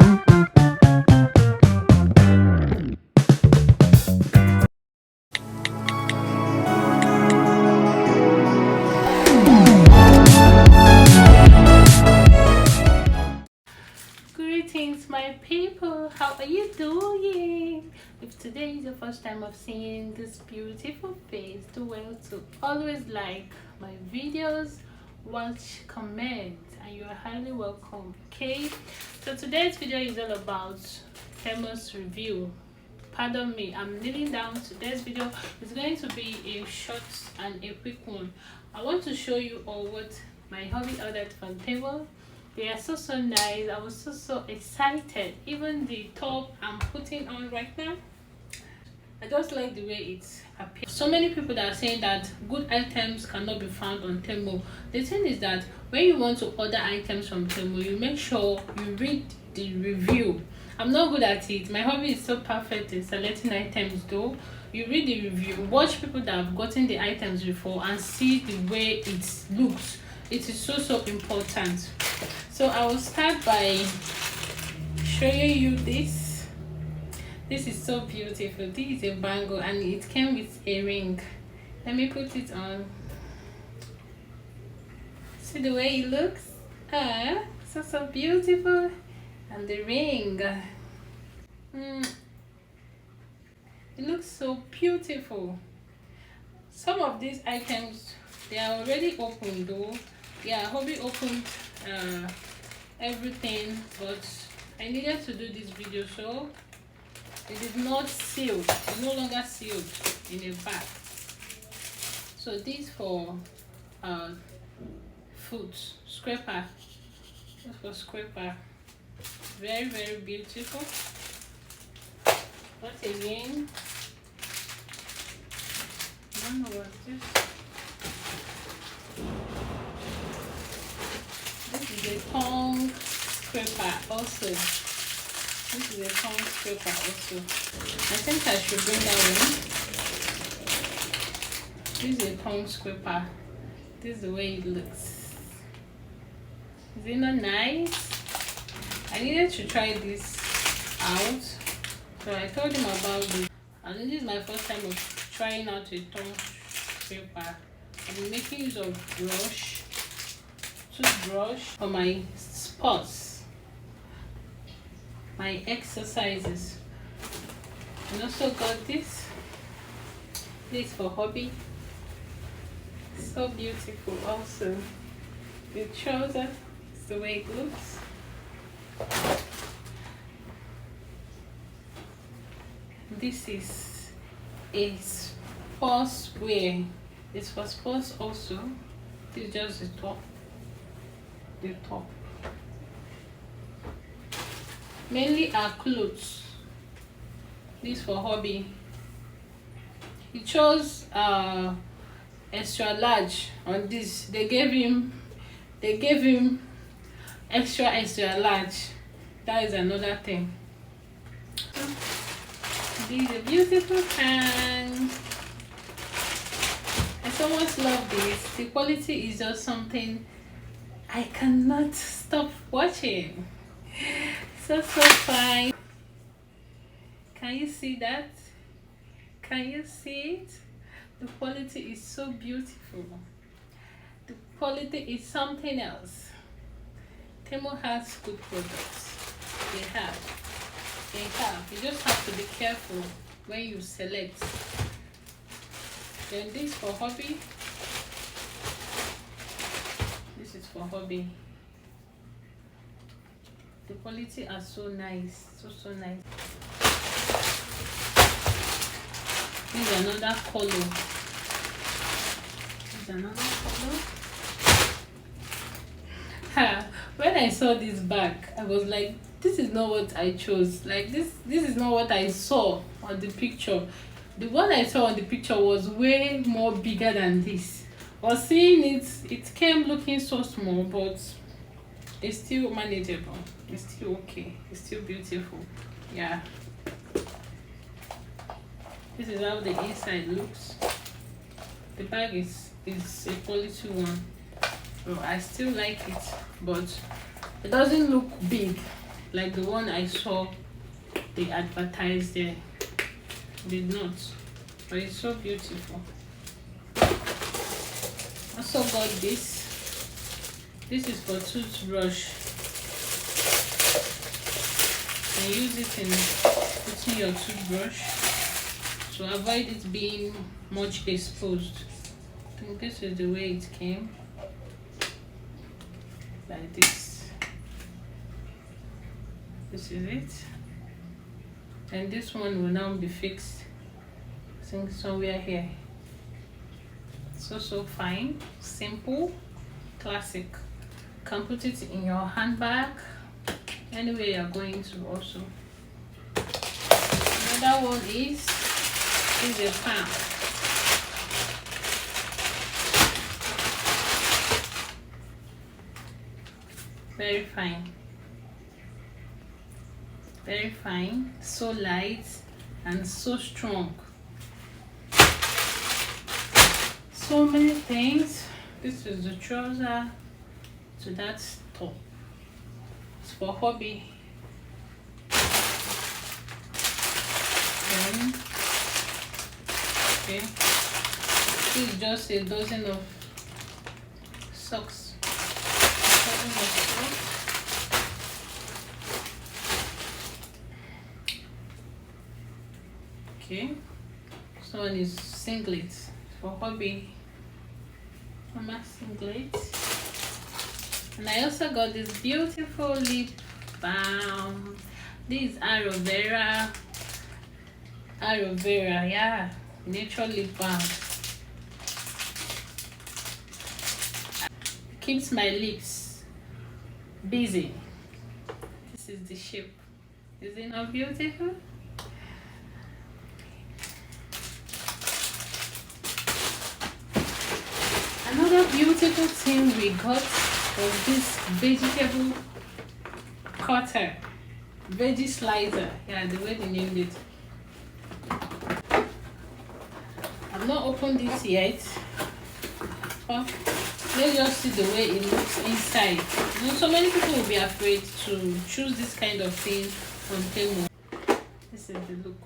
Greetings my people, how are you doing? If today is your first time of seeing this beautiful face, do well to always like my videos, watch, comment, and you are highly welcome. Okay, so today's video is all about TEMU's review. Pardon me, I'm kneeling down. Today's video is going to be a short and a quick one. I want to show you all what my hubby ordered from TEMU. They are so nice. I was so excited. Even the top I'm putting on right now, I just like the way it appears. So many people that are saying that good items cannot be found on TEMU. The thing is that when you want to order items from TEMU, you make sure you read the review. I'm not good at it. My hobby is so perfect in selecting items though. You read the review, watch people that have gotten the items before and see the way it looks. It is so important. So I will start by showing you this. This is so beautiful. This is a bangle and it came with a ring. Let me put it on. See the way it looks? So beautiful. And the ring. It looks so beautiful. Some of these items, they are already open though. Yeah, hobby opened everything, but I needed to do this video, so it is not sealed. It's no longer sealed in a bag. So this for food scraper. This for scraper. Very beautiful. What again? I don't know what this. This is a tongue scraper also. This is a tongue scraper also. I think I should bring that one. This is a tongue scraper. This is the way it looks. Is it not nice? I needed to try this out. So I told him about this. And this is my first time of trying out a tongue scraper. I've been making use of toothbrush for my sports, my exercises, and also got this for hobby. So beautiful. Also the trouser is the way it looks. This is a sports wear. It's for sports also. This is just the top. Mainly are clothes. This for hobby. He chose extra large on this. They gave him extra large. That is another thing. This is a beautiful fan. I so much love this. The quality is just something I cannot stop watching. So fine. Can you see that? Can you see it? The quality is so beautiful. The quality is something else. TEMU has good products. They have. You just have to be careful when you select. Then this for hobby. This is for hobby. The quality are so nice. So nice. This is another color. When I saw this bag, I was like, this is not what I chose. Like this is not what I saw on the picture. The one I saw on the picture was way more bigger than this. I was seeing it came looking so small, but it's still manageable. It's still okay. It's still beautiful. Yeah. This is how the inside looks. The bag is a quality one. So I still like it, but it doesn't look big. like the one I saw they advertised there. Did not, but it's so beautiful. Also got this. This is for toothbrush. And use it in putting your toothbrush to avoid it being much exposed. I think this is the way it came, like this. This is it, and this one will now be fixed, I think somewhere here. So fine, simple, classic. You can put it in your handbag anywhere you're going to. Also, another one is a fan. Very fine, very fine, so light and so strong. So many things. This is the trouser to that top. It's for hobby. Then, okay, this is just a dozen of socks. Okay, this one is singlet for hobby. Mama singlet. And I also got this beautiful lip balm. This is aloe vera, yeah, natural lip balm. Keeps my lips busy. This is the shape. Is it not beautiful? Another beautiful thing we got was this vegetable cutter, veggie slicer. Yeah, the way they named it. I've not opened this yet, but let's just see the way it looks inside. You know, so many people will be afraid to choose this kind of thing on TEMU. This is the look.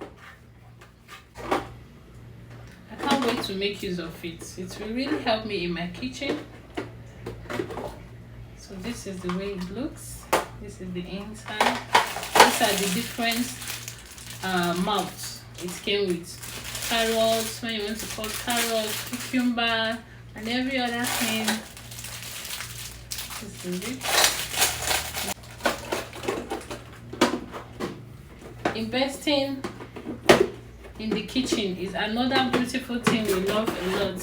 I can't wait to make use of it. It will really help me in my kitchen. So this is the way it looks. This is the inside. These are the different mouths it came with. Carrots, when you want to cut carrots, cucumber, and every other thing. This is it. Investing in the kitchen is another beautiful thing we love a lot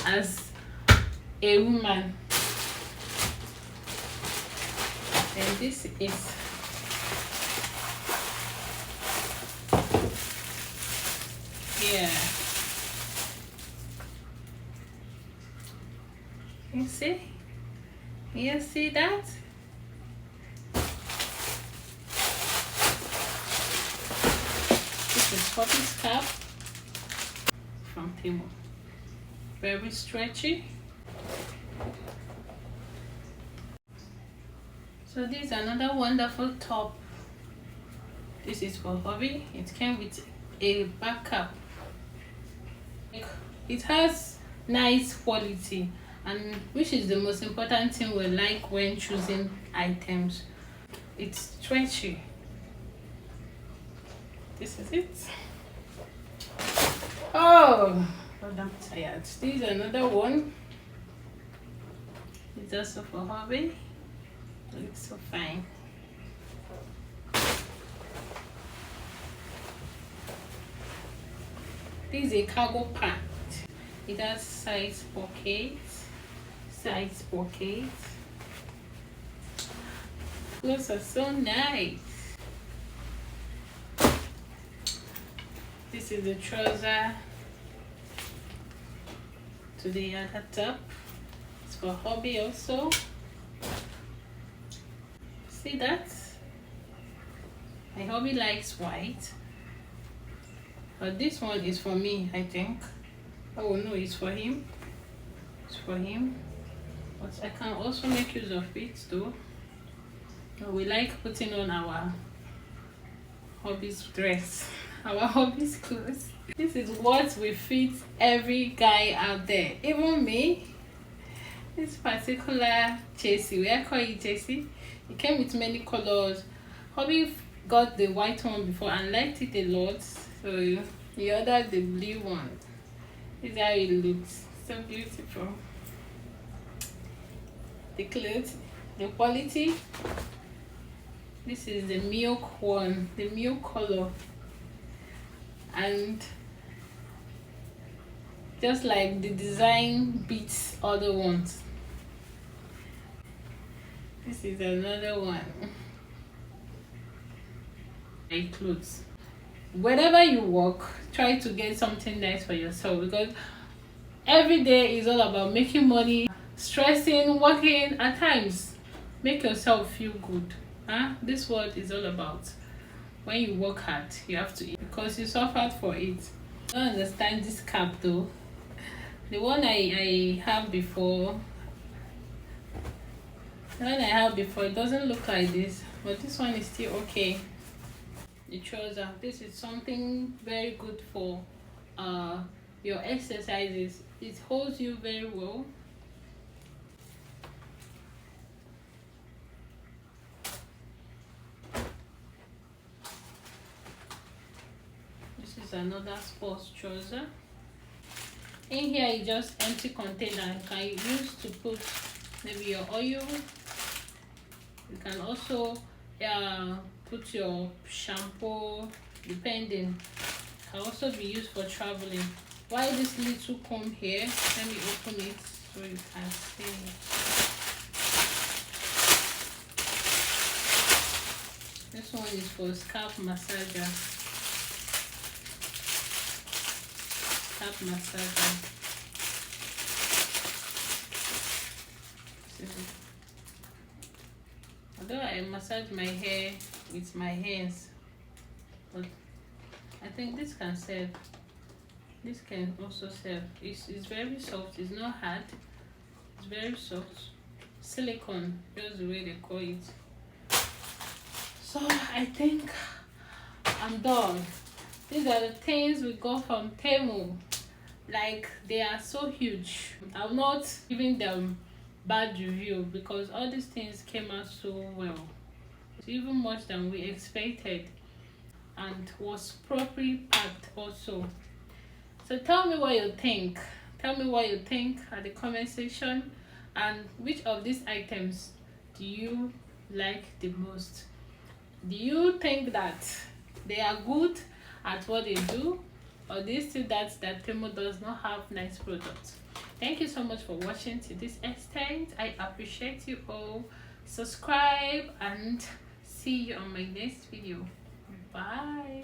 as a woman. And this is here. You see? You see that? This is puppy scarf from TEMU. Very stretchy. So this is another wonderful top. This is for hobby. It came with a backup. It has nice quality, and which is the most important thing we like when choosing items. It's stretchy. This is it. Oh, I'm tired. This is another one. It's also for hobby. It looks so fine. This is a cargo pant. It has side pockets. Clothes are so nice. This is the trouser to the other top. It's for hobby also. See that? My hobby likes white, but this one is for me, I think. Oh no, it's for him. It's for him. But I can also make use of it too. We like putting on our hobbies dress, our hobbies clothes. This is what will fit every guy out there, even me. This particular jersey, we call it jersey. It came with many colors. Hobby got the white one before and liked it a lot, so he ordered the blue one. This is how it looks. So beautiful. The clothes, the quality. This is the milk one, the milk color, and just like the design beats other ones. This is another one. Clothes. Wherever you work, try to get something nice for yourself, because every day is all about making money, stressing, working. At times, make yourself feel good. This world is all about when you work hard, you have to eat because you suffered for it. I don't understand this cap though. The one I have before, it doesn't look like this, but this one is still okay. The trouser, this is something very good for your exercises. It holds you very well. This is another sports trouser. In here is just empty container. You can use to put maybe your oil. You can also put your shampoo, depending. It can also be used for traveling. Why this little comb here? Let me open it so you can see. This one is for scalp massager. Scalp massager. Although I massage my hair with my hands, but I think this can serve. This can also serve. It's very soft. It's not hard. It's very soft. Silicone, just the way they call it. So I think I'm done. These are the things we got from TEMU. Like, they are so huge. I'm not giving them bad review because all these things came out so well. It's even much than we expected and was properly packed also. So tell me what you think. Tell me what you think at the comment section, and which of these items do you like the most? Do you think that they are good at what they do, or do you still that TEMU does not have nice products? Thank you so much for watching to this extent. I appreciate you all. Subscribe and see you on my next video. Bye.